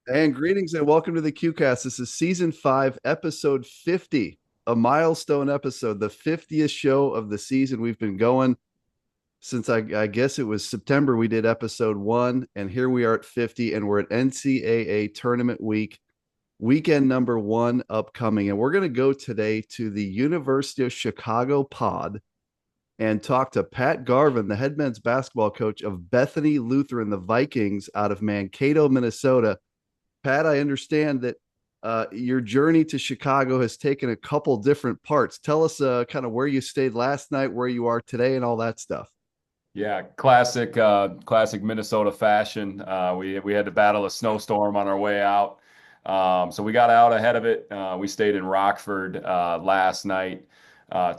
And greetings and welcome to the QCast. This is season 5, episode 50, a milestone episode, the 50th show of the season. We've been going since I guess it was September. We did episode 1, and here we are at 50, and we're at NCAA tournament week, weekend number 1 upcoming. And we're going to go today to the University of Chicago pod and talk to Pat Garvin, the head men's basketball coach of Bethany Lutheran, the Vikings out of Mankato, Minnesota. Pat, I understand that your journey to Chicago has taken a couple different parts. Tell us kind of where you stayed last night, where you are today, and all that stuff. Yeah, classic Minnesota fashion. We had to battle a snowstorm on our way out, so we got out ahead of it. We stayed in Rockford last night,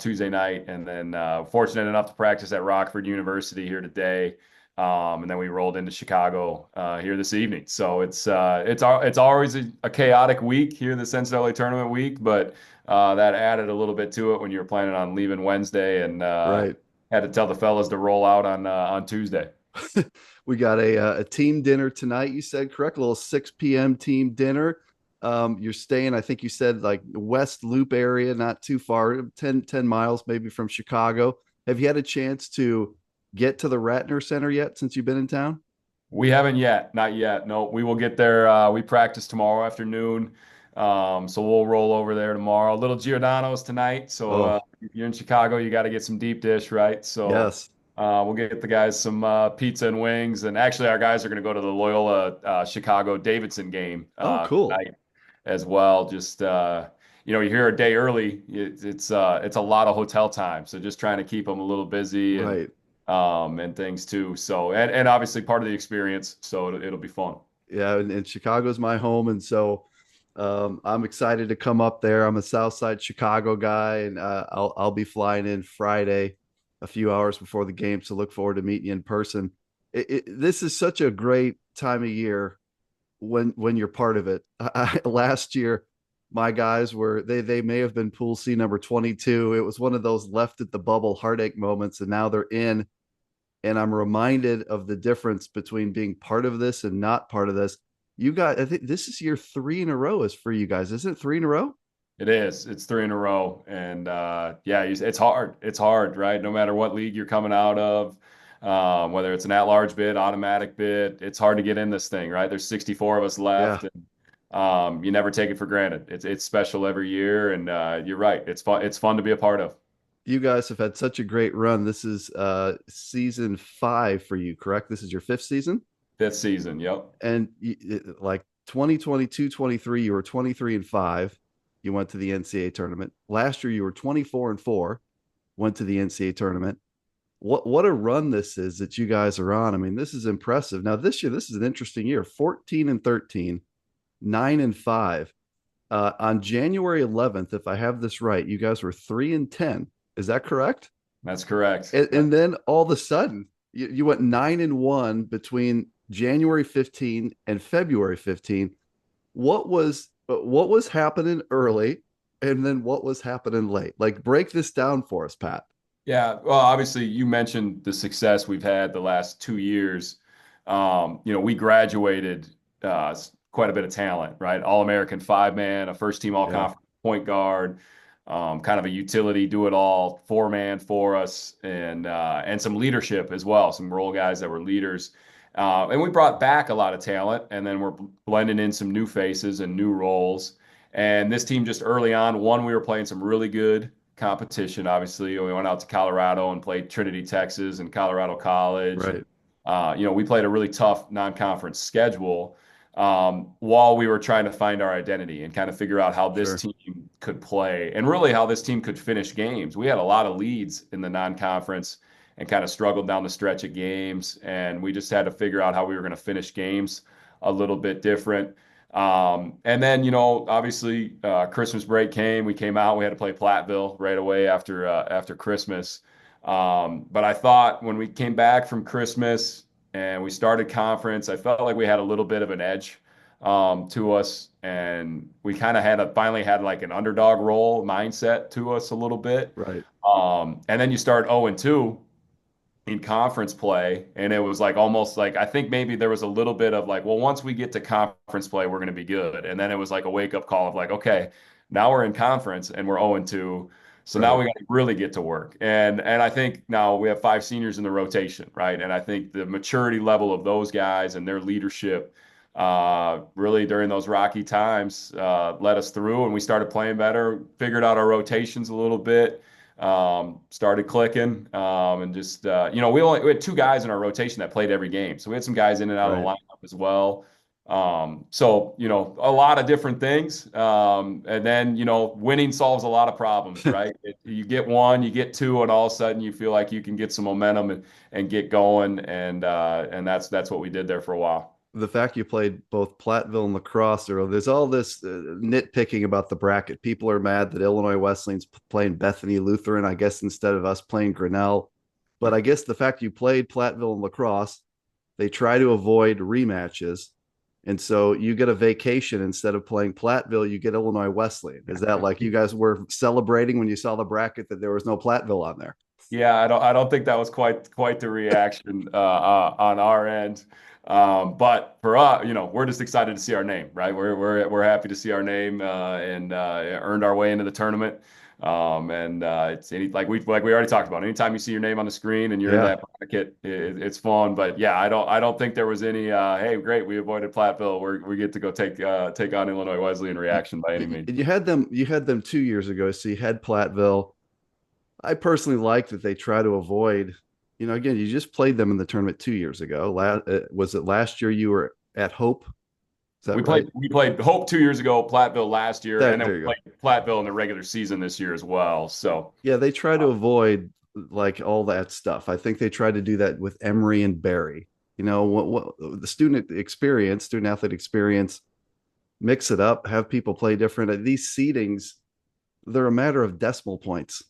Tuesday night, and then fortunate enough to practice at Rockford University here today, and then we rolled into Chicago here this evening. So it's always a chaotic week here, this NCAA tournament week, but that added a little bit to it when you were planning on leaving Wednesday and. Right. Had to tell the fellas to roll out on Tuesday. We got a team dinner tonight, you said, correct? A little 6 p.m. team dinner. You're staying, I think you said, like West Loop area, not too far, 10 miles maybe from Chicago. Have you had a chance to get to the Ratner Center yet since you've been in town? We haven't yet, not yet. No, we will get there. We practice tomorrow afternoon, so we'll roll over there tomorrow. Little Giordano's tonight, so Oh, if you're in Chicago, you got to get some deep dish, right? So yes. we'll get the guys some pizza and wings, and actually, our guys are going to go to the Loyola Chicago Davidson game Oh, cool. tonight as well. Just you're here a day early. It's a lot of hotel time, so just trying to keep them a little busy Right. and things too. So and obviously part of the experience. So it'll be fun. Yeah, and Chicago's my home, and so I'm excited to come up there. I'm a South Side Chicago guy, and I'll be flying in Friday, a few hours before the game. So look forward to meeting you in person. This is such a great time of year when you're part of it. Last year, my guys were they may have been pool C number 22. It was one of those left at the bubble heartache moments, and now they're in, and I'm reminded of the difference between being part of this and not part of this. You guys, I think this is year 3 in a row is for you guys, isn't it? 3 in a row? It is. It's three in a row, and yeah, it's hard. It's hard, right? No matter what league you're coming out of, whether it's an at-large bid, automatic bid, it's hard to get in this thing, right? There's 64 of us Yeah. left, and you never take it for granted. It's special every year, and you're right. It's fun. It's fun to be a part of. You guys have had such a great run. This is season 5 for you, correct? This is your 5th season? Fifth season. Yep. And like 2022, 23, you were 23-5. You went to the NCAA tournament. Last year, you were 24-4, went to the NCAA tournament. What a run this is that you guys are on. I mean, this is impressive. Now, this year, this is an interesting year 14-13, 9-5. On January 11th, if I have this right, you guys were 3-10. Is that correct? That's correct. And then all of a sudden, you went 9-1 between January 15 and February 15. What was happening early, and then what was happening late? Like, break this down for us, Pat. Yeah, well, obviously, you mentioned the success we've had the last 2 years. We graduated quite a bit of talent, right? All-American five-man, a first-team Yeah, all-conference point guard, kind of a utility, do-it-all four-man for us, and some leadership as well, some role guys that were leaders. And we brought back a lot of talent, and then we're blending in some new faces and new roles. And this team just early on, one, we were playing some really good competition. Obviously, we went out to Colorado and played Trinity, Texas, and Colorado College, and right. we played a really tough non-conference schedule while we were trying to find our identity and kind of figure out how this Sure. team could play and really how this team could finish games. We had a lot of leads in the non-conference and kind of struggled down the stretch of games, and we just had to figure out how we were going to finish games a little bit different. And then, obviously, Christmas break came. We came out. We had to play Platteville right away after Christmas. But I thought when we came back from Christmas and we started conference, I felt like we had a little bit of an edge to us, and we kind of finally had like an underdog role mindset to us a little bit. Right. And then you start 0-2, in conference play, and it was like almost like I think maybe there was a little bit of like, well, once we get to conference play, we're going to be good, and then it was like a wake up call of like, okay, now we're in conference and we're 0-2, so now Right. we got to really get to work, and I think now we have 5 seniors in the rotation, right, and I think the maturity level of those guys and their leadership. Really during those rocky times, led us through, and we started playing better, figured out our rotations a little bit, started clicking, and just we had 2 guys in our rotation that played every game, so we had some guys in and out of the Right. lineup as well. So a lot of different things, and then winning solves a lot of problems, right? You get one, you get two, and all of a sudden you feel like you can get some momentum and get going, and that's what we did there for a while. The fact you played both Platteville and Lacrosse, or there's all this nitpicking about the bracket. People are mad that Illinois Wesleyan's playing Bethany Lutheran, I guess, instead of us playing Grinnell. But I guess the fact you played Platteville and Lacrosse, they try to avoid rematches. And so you get a vacation instead of playing Platteville, you get Illinois Wesleyan. Is that like you guys were celebrating when you saw the bracket that there was no Platteville on there? Yeah, I don't think that was quite the reaction on our end. But for us, we're just excited to see our name, right? We're happy to see our name, and earned our way into the tournament. And it's like we already talked about. Anytime you see your name on the screen and you're in Yeah. that bracket, it's fun. But yeah, I don't think there was any hey, great, we avoided Platteville. We get to go take on Illinois Wesleyan reaction by any means. You had them 2 years ago. So you had Platteville. I personally like that they try to avoid, again, you just played them in the tournament 2 years ago. Was it last year you were at Hope? Is that We right? played we played Hope 2 years ago, Platteville last year, and then There we you go. played Platteville in the regular season this year as well. So Yeah, they try to uh, avoid like all that stuff. I think they tried to do that with Emory and Barry. What the student athlete experience, mix it up, have people play different. These seedings, they're a matter of decimal points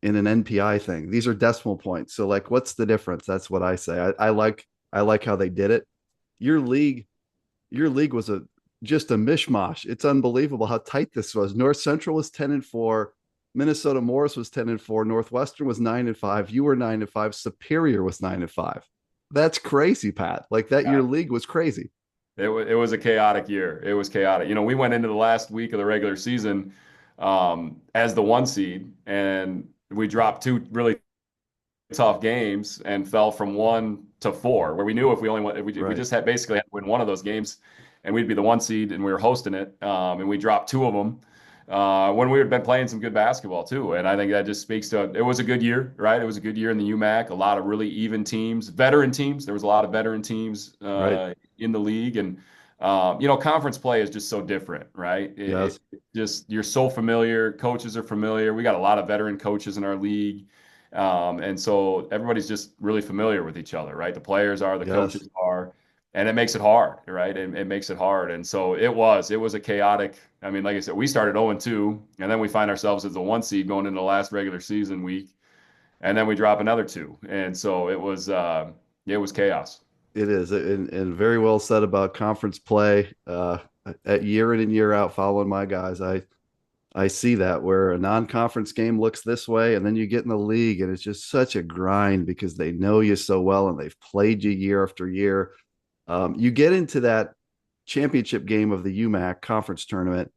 in an NPI thing. These are decimal points. So like what's the difference? That's what I say. I like how they did it. Your league, your league was just a mishmash. It's unbelievable how tight this was. North Central was 10-4. Minnesota Morris was 10-4. Northwestern was 9-5. You were 9-5. Superior was 9-5. That's crazy, Pat. Like that, yeah, your league was crazy. it was a chaotic year. It was chaotic. We went into the last week of the regular season as the 1 seed, and we dropped 2 really tough games and fell from 1 to 4, where we knew if we only went, if we Right. just had basically had to win one of those games, and we'd be the 1 seed, and we were hosting it, and we dropped 2 of them when we had been playing some good basketball too. And I think that just speaks to it was a good year, right? It was a good year in the UMAC. A lot of really even teams, veteran teams. There was a lot of veteran teams Right. in the league, and conference play is just so different, right? Yes. Just you're so familiar. Coaches are familiar. We got a lot of veteran coaches in our league. And so everybody's just really familiar with each other, right? The players are, the Yes. coaches are, and it makes it hard, right? It makes it hard. And so it was a chaotic. I mean, like I said, we started 0-2, and then we find ourselves as the 1 seed going into the last regular season week, and then we drop another two. And so it was chaos. It is, and very well said about conference play. At year in and year out, following my guys, I see that where a non-conference game looks this way, and then you get in the league, and it's just such a grind because they know you so well and they've played you year after year. You get into that championship game of the UMAC conference tournament,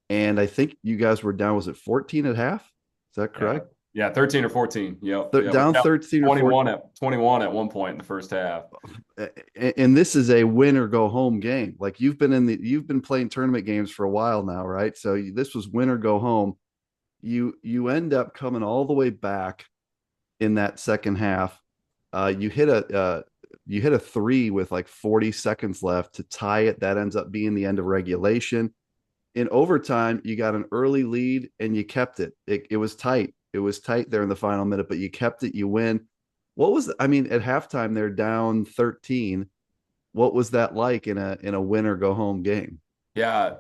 and I think you guys were down. Was it 14 at half? Is that Yeah. correct? Yeah, 13 or 14. Yep. Yeah, we Down down 13 or 14, 21 at one point in the first half. and this is a win or go home game. Like you've been playing tournament games for a while now, right? So this was win or go home. You end up coming all the way back in that second half. You hit a three with like 40 seconds left to tie it. That ends up being the end of regulation. In overtime, you got an early lead and you kept it. It was tight. It was tight there in the final minute, but you kept it. You win. I mean, at halftime they're down 13. What was that like in a win or go home game? Yeah,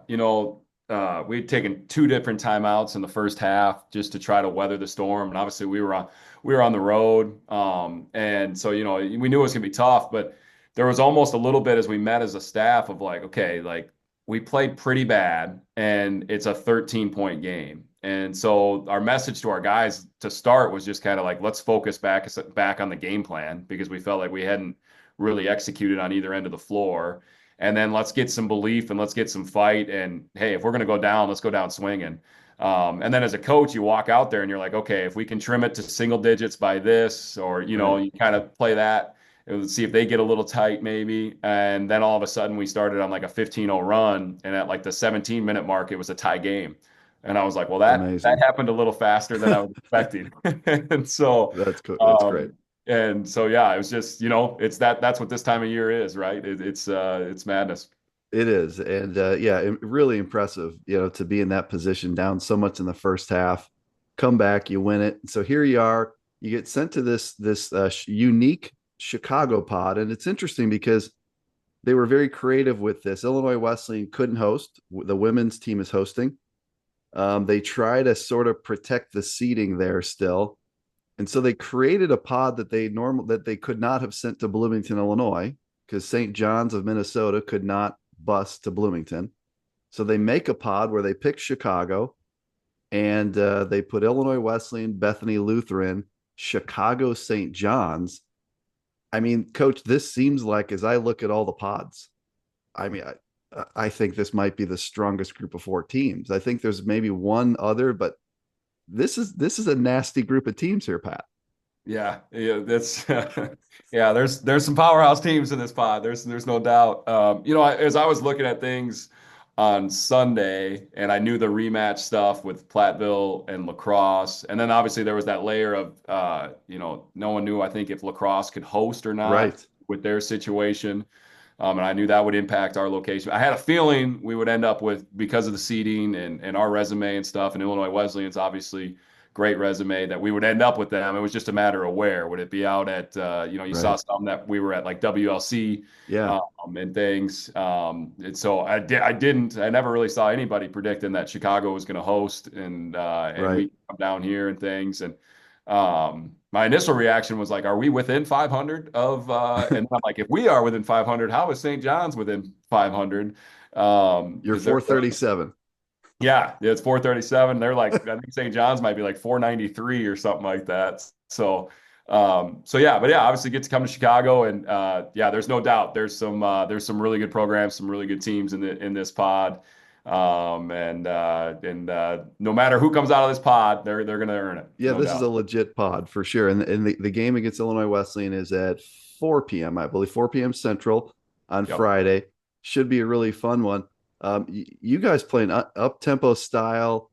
we'd taken 2 different timeouts in the first half just to try to weather the storm, and obviously we were on the road, and so we knew it was gonna be tough, but there was almost a little bit as we met as a staff of like, okay, like we played pretty bad, and it's a 13-point game, And so our message to our guys to start was just kind of like, let's focus back on the game plan because we felt like we hadn't really executed on either end of the floor. And then let's get some belief and let's get some fight. And hey, if we're going to go down, let's go down swinging. And then as a coach, you walk out there and you're like, okay, if we can trim it to single digits by this, or, Right. you kind of play that. Let's see if they get a little tight, maybe. And then all of a sudden, we started on like a 15-0 run. And at like the 17-minute mark, it was a tie game. And I was like, well, that Amazing. happened a little faster than I was expecting. And so, That's cool. That's great. um, and so, yeah, it was just, it's that's what this time of year is, right? It's madness. It is. And yeah, really impressive, to be in that position down so much in the first half, come back, you win it. So here you are, you get sent to this unique Chicago pod. And it's interesting because they were very creative with this. Illinois Wesleyan couldn't host. The women's team is hosting. They try to sort of protect the seating there still. And so they created a pod that they could not have sent to Bloomington, Illinois, because St. John's of Minnesota could not bus to Bloomington. So they make a pod where they pick Chicago and they put Illinois Wesleyan, Bethany Lutheran, Chicago St. John's. I mean, coach, this seems like, as I look at all the pods, I mean, I think this might be the strongest group of four teams. I think there's maybe one other, but this is a nasty group of teams here, Pat. Yeah, yeah, that's yeah. There's some powerhouse teams in this pod. There's no doubt. As I was looking at things on Sunday, and I knew the rematch stuff with Platteville and Lacrosse, and then obviously there was that layer of no one knew I think if Lacrosse could host or not Right, with their situation. And I knew that would impact our location. I had a feeling we would end up with, because of the seeding and our resume and stuff, and Illinois Wesleyan's obviously great resume, that we would end up with them. It was just a matter of where. Would it be out at, you saw right. some that we were at like WLC Yeah, and things. And so I never really saw anybody predicting that Chicago was going to host and right. we come down here and things. And my initial reaction was like, are we within 500 of, and I'm like, if we are within 500, how is St. John's within 500? You're Because they're, 437. yeah, it's 437. They're like, I think St. John's might be like 493 or something like that. So yeah, but yeah, obviously get to come to Chicago and yeah, there's no doubt there's some really good programs, some really good teams in this pod. And no matter who comes out of this pod, they're going to earn it, Yeah, no this is a doubt. legit pod for sure. And the game against Illinois Wesleyan is at 4 p.m., I believe, 4 p.m. Central on Yep. Friday. Should be a really fun one. You guys play an up tempo style.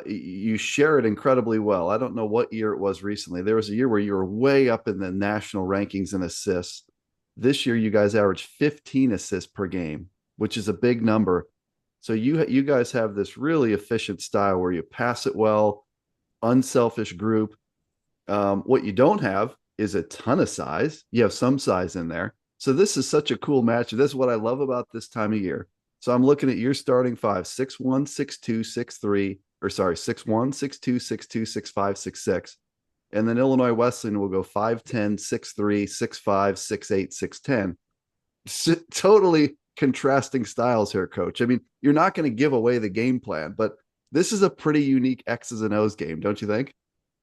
You share it incredibly well. I don't know what year it was recently. There was a year where you were way up in the national rankings in assists. This year, you guys averaged 15 assists per game, which is a big number. So you guys have this really efficient style where you pass it well, unselfish group. What you don't have is a ton of size. You have some size in there. So this is such a cool match. This is what I love about this time of year. So I'm looking at your starting five: 6'1", 6'2", 6'3", or sorry, 6'1", 6'2", 6'2", 6'5", 6'6". And then Illinois Wesleyan will go 5'10", 6'3", 6'5", 6'8", 6'10". Totally contrasting styles here, coach. I mean, you're not going to give away the game plan, but this is a pretty unique X's and O's game, don't you think?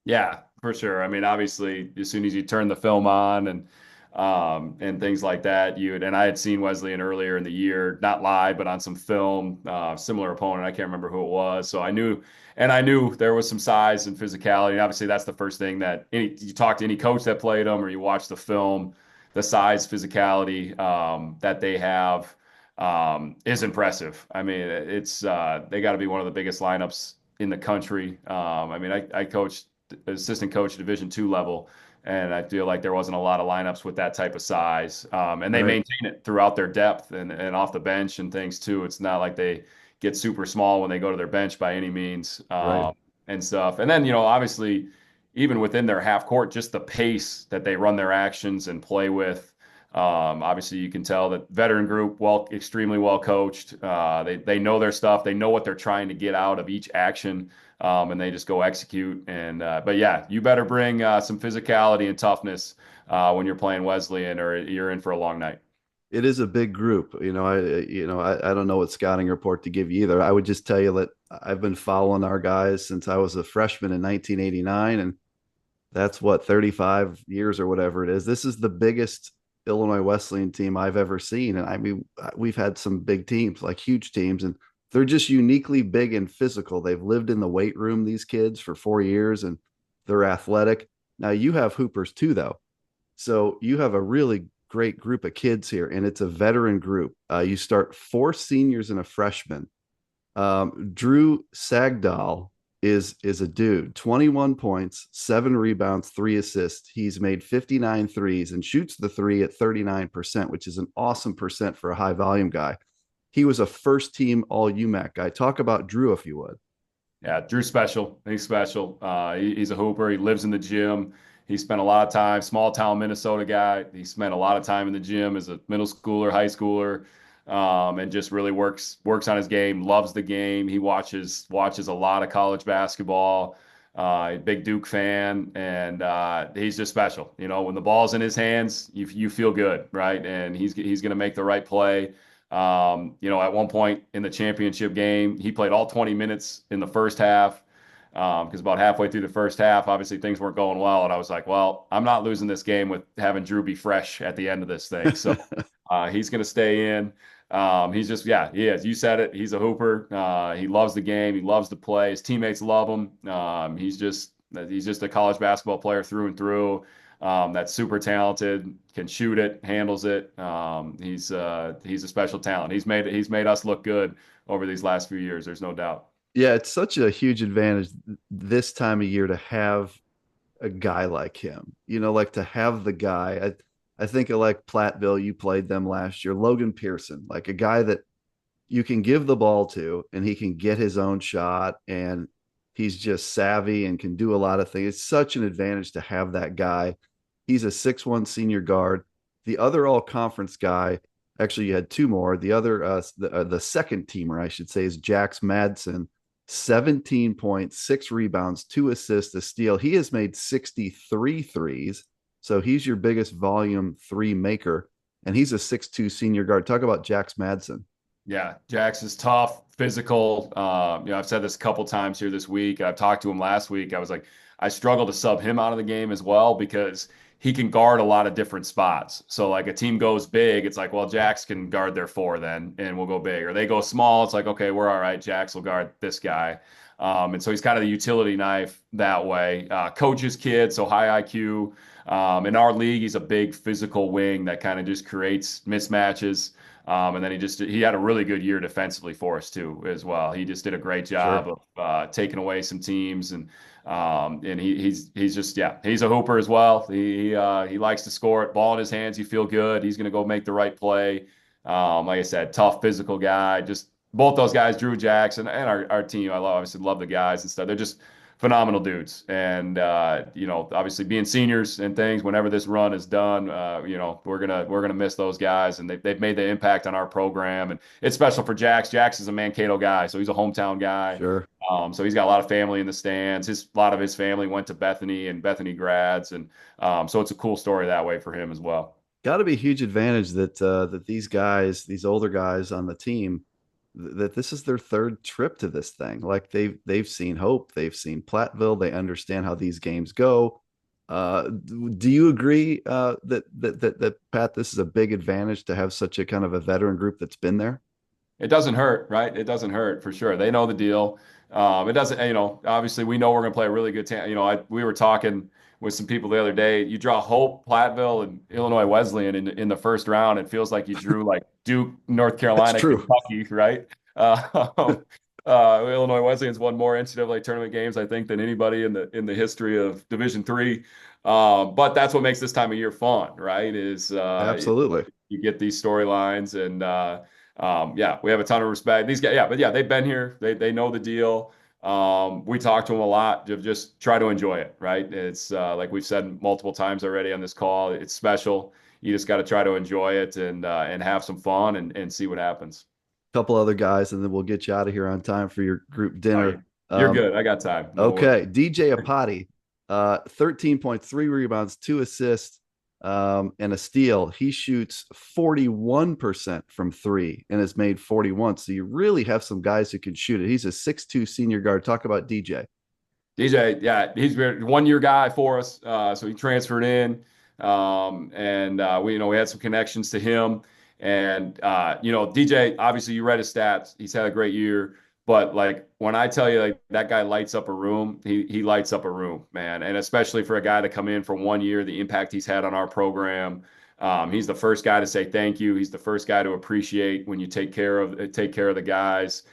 Yeah, for sure. I mean, obviously, as soon as you turn the film on and things like that, and I had seen Wesleyan earlier in the year, not live, but on some film, similar opponent. I can't remember who it was. So I knew there was some size and physicality. And obviously, that's the first thing that you talk to any coach that played them or you watch the film, the size, physicality that they have is impressive. I mean, they got to be one of the biggest lineups in the country. I mean, I coached assistant coach Division II level, and I feel like there wasn't a lot of lineups with that type of size. And they Right, maintain it throughout their depth and off the bench and things too. It's not like they get super small when they go to their bench by any means, right. and stuff. And then, obviously, even within their half court, just the pace that they run their actions and play with. Obviously, you can tell that veteran group, extremely well coached. They know their stuff. They know what they're trying to get out of each action, and they just go execute. But yeah, you better bring some physicality and toughness when you're playing Wesleyan, or you're in for a long night. It is a big group. I don't know what scouting report to give you either. I would just tell you that I've been following our guys since I was a freshman in 1989, and that's what 35 years or whatever it is. This is the biggest Illinois Wesleyan team I've ever seen, and I mean we've had some big teams, like huge teams, and they're just uniquely big and physical. They've lived in the weight room, these kids, for 4 years, and they're athletic. Now you have hoopers too, though, so you have a really great group of kids here, and it's a veteran group. You start four seniors and a freshman. Drew Sagdahl is a dude. 21 points, 7 rebounds, 3 assists. He's made 59 threes and shoots the three at 39%, which is an awesome percent for a high volume guy. He was a first team all UMAC guy. Talk about Drew if you would. Yeah, Drew's special. He's special. He's a hooper. He lives in the gym. He spent a lot of time, small town Minnesota guy. He spent a lot of time in the gym as a middle schooler, high schooler, and just really works on his game. Loves the game. He watches a lot of college basketball. Big Duke fan, and he's just special. You know, when the ball's in his hands, you feel good, right? And he's going to make the right play. You know, at one point in the championship game, he played all 20 minutes in the first half. Because about halfway through the first half, obviously things weren't going well, and I was like, "Well, I'm not losing this game with having Drew be fresh at the end of this thing." So he's going to stay in. He's just, yeah, he is. You said it. He's a hooper. He loves the game. He loves to play. His teammates love him. He's just a college basketball player through and through. That's super talented, can shoot it, handles it. He's a special talent. He's made us look good over these last few years. There's no doubt. Yeah, it's such a huge advantage this time of year to have a guy like him. You know, like to have the guy. I think of like Platteville, you played them last year. Logan Pearson, like a guy that you can give the ball to and he can get his own shot, and he's just savvy and can do a lot of things. It's such an advantage to have that guy. He's a 6'1" senior guard. The other all conference guy, actually, you had two more. The other, the second teamer, I should say, is Jax Madsen. 17 points, 6 rebounds, 2 assists, a steal. He has made 63 threes. So he's your biggest volume three maker. And he's a 6'2" senior guard. Talk about Jax Madsen. Yeah, Jax is tough, physical. I've said this a couple times here this week. I've talked to him last week. I was like, I struggle to sub him out of the game as well because he can guard a lot of different spots. So like a team goes big, it's like, well, Jax can guard their four then, and we'll go big. Or they go small, it's like, okay, we're all right. Jax will guard this guy. And so he's kind of the utility knife that way. Coach's kid, so high IQ. In our league, he's a big physical wing that kind of just creates mismatches. And then he had a really good year defensively for us too, as well. He just did a great job Sure. of taking away some teams, and he's just, yeah, he's a hooper as well. He likes to score it, ball in his hands. You feel good. He's going to go make the right play. Like I said, tough physical guy. Just both those guys, Drew Jackson and our team. Obviously love the guys and stuff. They're just phenomenal dudes. And obviously being seniors and things, whenever this run is done, we're gonna miss those guys, and they've made the impact on our program. And it's special for Jax. Jax is a Mankato guy, so he's a hometown guy. Sure. So he's got a lot of family in the stands. A lot of his family went to Bethany and Bethany grads, and so it's a cool story that way for him as well. Got to be a huge advantage that these guys, these older guys on the team, that this is their third trip to this thing. Like they've seen Hope, they've seen Platteville, they understand how these games go. Do you agree that Pat, this is a big advantage to have such a kind of a veteran group that's been there? It doesn't hurt, right? It doesn't hurt for sure. They know the deal. It doesn't, obviously we know we're going to play a really good team. We were talking with some people the other day. You draw Hope, Platteville, and Illinois Wesleyan in the first round. It feels like you drew like Duke, North That's Carolina, true. Kentucky, right? Illinois Wesleyan's won more NCAA tournament games, I think, than anybody in the history of Division III. But that's what makes this time of year fun, right? Absolutely. You get these storylines, and yeah, we have a ton of respect. These guys, yeah, but yeah, they've been here. They know the deal. We talk to them a lot to just try to enjoy it, right? It's like we've said multiple times already on this call. It's special. You just got to try to enjoy it and have some fun and see what happens. Couple other guys, and then we'll get you out of here on time for your group Oh, dinner. you're good. I got time. No worries. Okay, DJ Apati, 13 points, 3 rebounds, 2 assists. and a steal. He shoots 41% from three and has made 41. So you really have some guys who can shoot it. He's a 6'2 senior guard. Talk about DJ. DJ, yeah, he's been a 1 year guy for us. So he transferred in, and we had some connections to him. And DJ, obviously you read his stats. He's had a great year. But like when I tell you like that guy lights up a room, he lights up a room, man. And especially for a guy to come in for 1 year, the impact he's had on our program. He's the first guy to say thank you. He's the first guy to appreciate when you take care of the guys.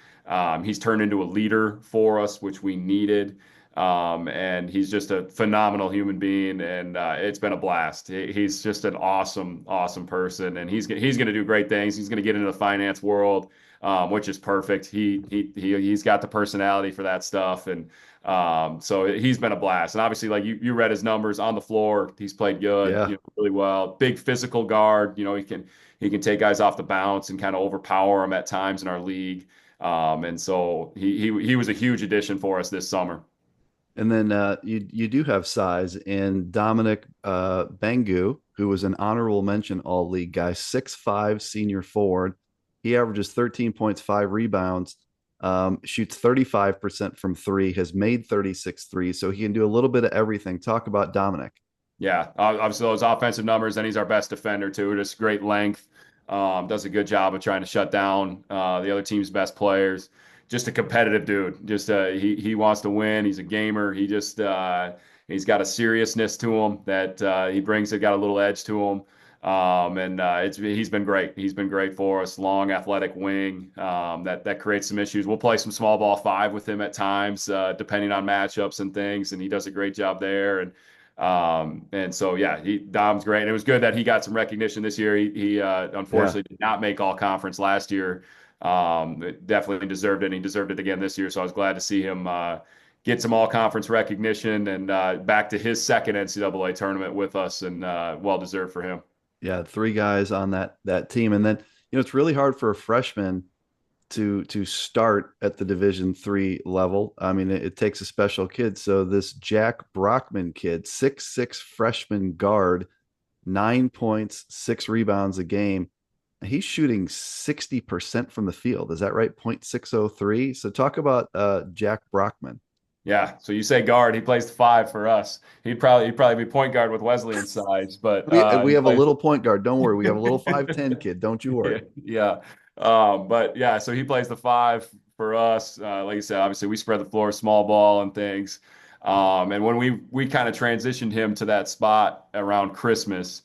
He's turned into a leader for us, which we needed. And he's just a phenomenal human being, and it's been a blast. He's just an awesome, awesome person, and he's going to do great things. He's going to get into the finance world, which is perfect. He's got the personality for that stuff, and so he's been a blast. And obviously, like you read his numbers on the floor, he's played good, Yeah. really well. Big physical guard. He can take guys off the bounce and kind of overpower them at times in our league. And so he was a huge addition for us this summer. And then you do have size in Dominic Bangu, who was an honorable mention all league guy, 6'5 senior forward. He averages 13 points, 5 rebounds, shoots 35% from three, has made 36 threes. So he can do a little bit of everything. Talk about Dominic. Yeah, obviously those offensive numbers, and he's our best defender too. Just great length. Does a good job of trying to shut down the other team's best players. Just a competitive dude. Just he wants to win. He's a gamer. He's got a seriousness to him that he brings. It got a little edge to him. And he's been great. He's been great for us. Long, athletic wing that creates some issues. We'll play some small ball five with him at times, depending on matchups and things. And he does a great job there. And so yeah, Dom's great. And it was good that he got some recognition this year. He unfortunately did not make all conference last year. Definitely deserved it. And he deserved it again this year. So I was glad to see him get some all conference recognition and back to his second NCAA tournament with us, and well deserved for him. Yeah, three guys on that team. And then, it's really hard for a freshman to start at the Division III level. I mean, it takes a special kid. So this Jack Brockman kid, 6'6 freshman guard, 9 points, 6 rebounds a game. He's shooting 60% from the field. Is that right? 0.603. So talk about Jack Brockman. Yeah. So you say guard, he plays the five for us. He'd probably be point guard with Wesleyan size, but We he have a plays. little point guard. Don't worry. We have a little 5'10 kid. Don't you worry. Yeah. But yeah, so he plays the five for us. Like you said, obviously we spread the floor, small ball and things. And when we kind of transitioned him to that spot around Christmas,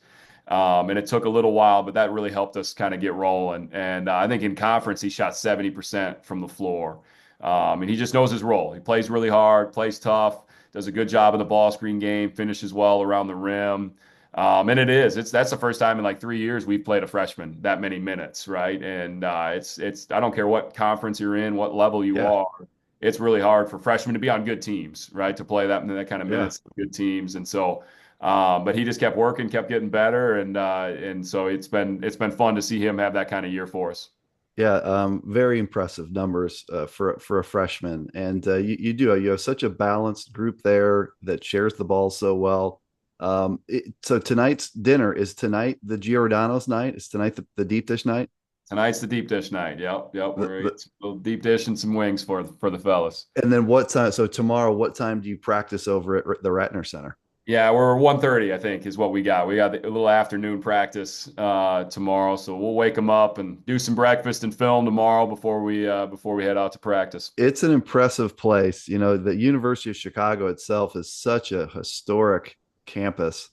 and it took a little while, but that really helped us kind of get rolling. And I think in conference, he shot 70% from the floor. And he just knows his role. He plays really hard, plays tough, does a good job in the ball screen game, finishes well around the rim. And that's the first time in like 3 years we've played a freshman that many minutes, right? And it's I don't care what conference you're in, what level you Yeah. are, it's really hard for freshmen to be on good teams, right? To play that kind of Yeah. minutes, good teams, and so. But he just kept working, kept getting better, and so it's been fun to see him have that kind of year for us. Yeah, very impressive numbers for a freshman, and you have such a balanced group there that shares the ball so well. So tonight's dinner is tonight the Giordano's night. Is tonight the deep dish night? Tonight's the deep dish night. Yep. The, We're the, eating a little deep dish and some wings for the fellas. and then what time? So tomorrow, what time do you practice over at the Ratner Center? Yeah, we're 1:30, I think, is what we got. We got a little afternoon practice tomorrow, so we'll wake them up and do some breakfast and film tomorrow before we head out to practice. It's an impressive place. The University of Chicago itself is such a historic campus,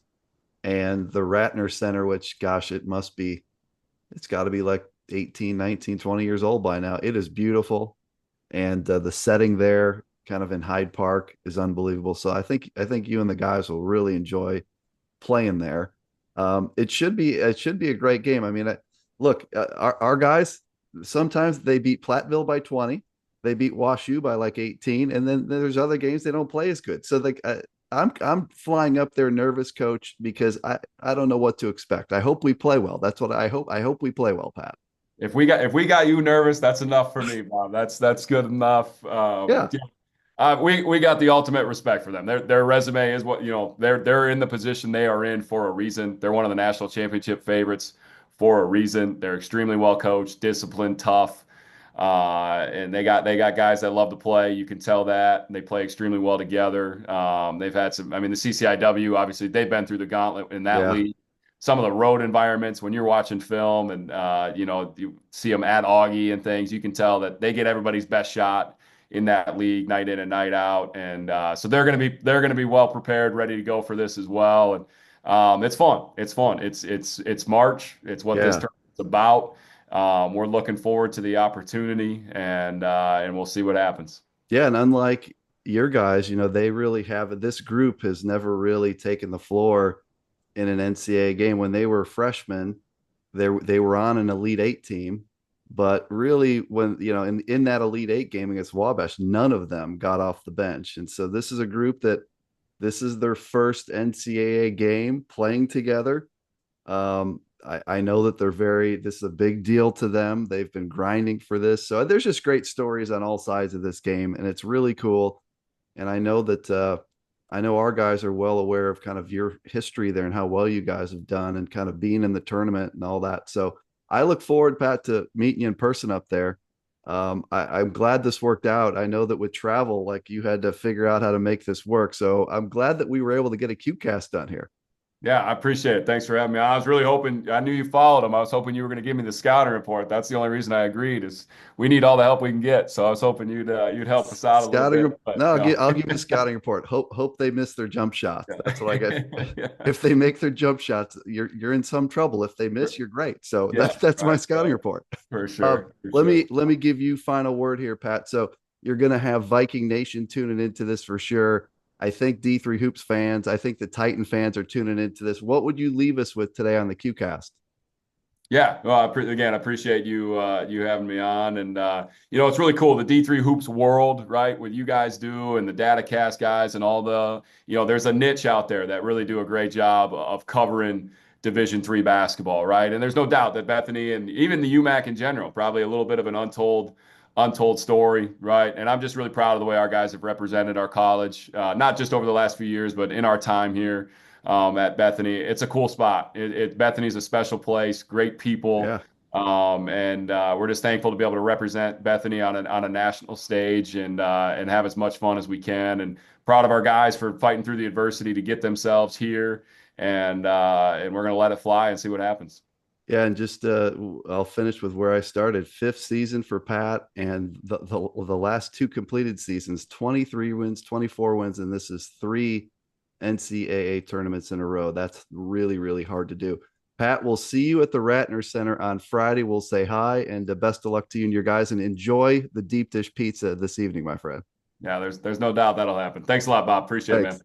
and the Ratner Center, which, gosh, it's got to be like 18, 19, 20 years old by now. It is beautiful. And the setting there kind of in Hyde Park is unbelievable. So I think you and the guys will really enjoy playing there. It should be a great game. I mean, look, our guys, sometimes they beat Platteville by 20, they beat WashU by like 18, and then there's other games they don't play as good. So like I'm flying up there nervous, coach, because I don't know what to expect. I hope we play well. That's what I hope. I hope we play well, Pat. If we got you nervous, that's enough for me, Bob. That's good enough. Yeah. We got the ultimate respect for them. Their resume is what, they're in the position they are in for a reason. They're one of the national championship favorites for a reason. They're extremely well coached, disciplined, tough. And they got guys that love to play. You can tell that they play extremely well together. They've had some, I mean, the CCIW, obviously they've been through the gauntlet in that Yeah. league. Some of the road environments when you're watching film and you see them at Augie and things, you can tell that they get everybody's best shot in that league night in and night out. And so they're gonna be well prepared, ready to go for this as well. And it's fun. It's fun. It's March. It's what this Yeah. tournament's about. We're looking forward to the opportunity, and we'll see what happens. Yeah. And unlike your guys, they really have this group has never really taken the floor in an NCAA game. When they were freshmen, they were on an Elite Eight team, but really when in that Elite Eight game against Wabash, none of them got off the bench. And so this is a group that this is their first NCAA game playing together. I know that this is a big deal to them. They've been grinding for this. So there's just great stories on all sides of this game, and it's really cool. And I know our guys are well aware of kind of your history there and how well you guys have done and kind of being in the tournament and all that. So I look forward, Pat, to meeting you in person up there. I'm glad this worked out. I know that with travel, like you had to figure out how to make this work. So I'm glad that we were able to get a QCast done here. Yeah, I appreciate it. Thanks for having me. I was really hoping, I knew you followed him. I was hoping you were going to give me the scouting report. That's the only reason I agreed is we need all the help we can get. So I was hoping you'd help us out a little bit. But No, no. I'll give you a scouting report. Hope they miss their jump shots. That's what I got. Yeah. If they make their jump shots, you're in some trouble. If they miss, you're great. So Yeah, that's my right, scouting right. report. For sure. For Let sure. me give you final word here, Pat. So you're gonna have Viking Nation tuning into this for sure. I think D3 Hoops fans, I think the Titan fans are tuning into this. What would you leave us with today on the QCast? Yeah, well, again, I appreciate you having me on, and it's really cool the D3 hoops world, right? What you guys do and the DataCast guys and all there's a niche out there that really do a great job of covering Division III basketball, right? And there's no doubt that Bethany and even the UMAC in general, probably a little bit of an untold story, right? And I'm just really proud of the way our guys have represented our college, not just over the last few years, but in our time here at Bethany. It's a cool spot. Bethany's a special place, great people, Yeah. and we're just thankful to be able to represent Bethany on a national stage and have as much fun as we can. And proud of our guys for fighting through the adversity to get themselves here. And we're gonna let it fly and see what happens. Yeah, and just I'll finish with where I started. Fifth season for Pat, and the last two completed seasons, 23 wins, 24 wins, and this is three NCAA tournaments in a row. That's really, really hard to do. Pat, we'll see you at the Ratner Center on Friday. We'll say hi and best of luck to you and your guys, and enjoy the deep dish pizza this evening, my friend. Yeah, there's no doubt that'll happen. Thanks a lot, Bob. Appreciate it, man. Thanks.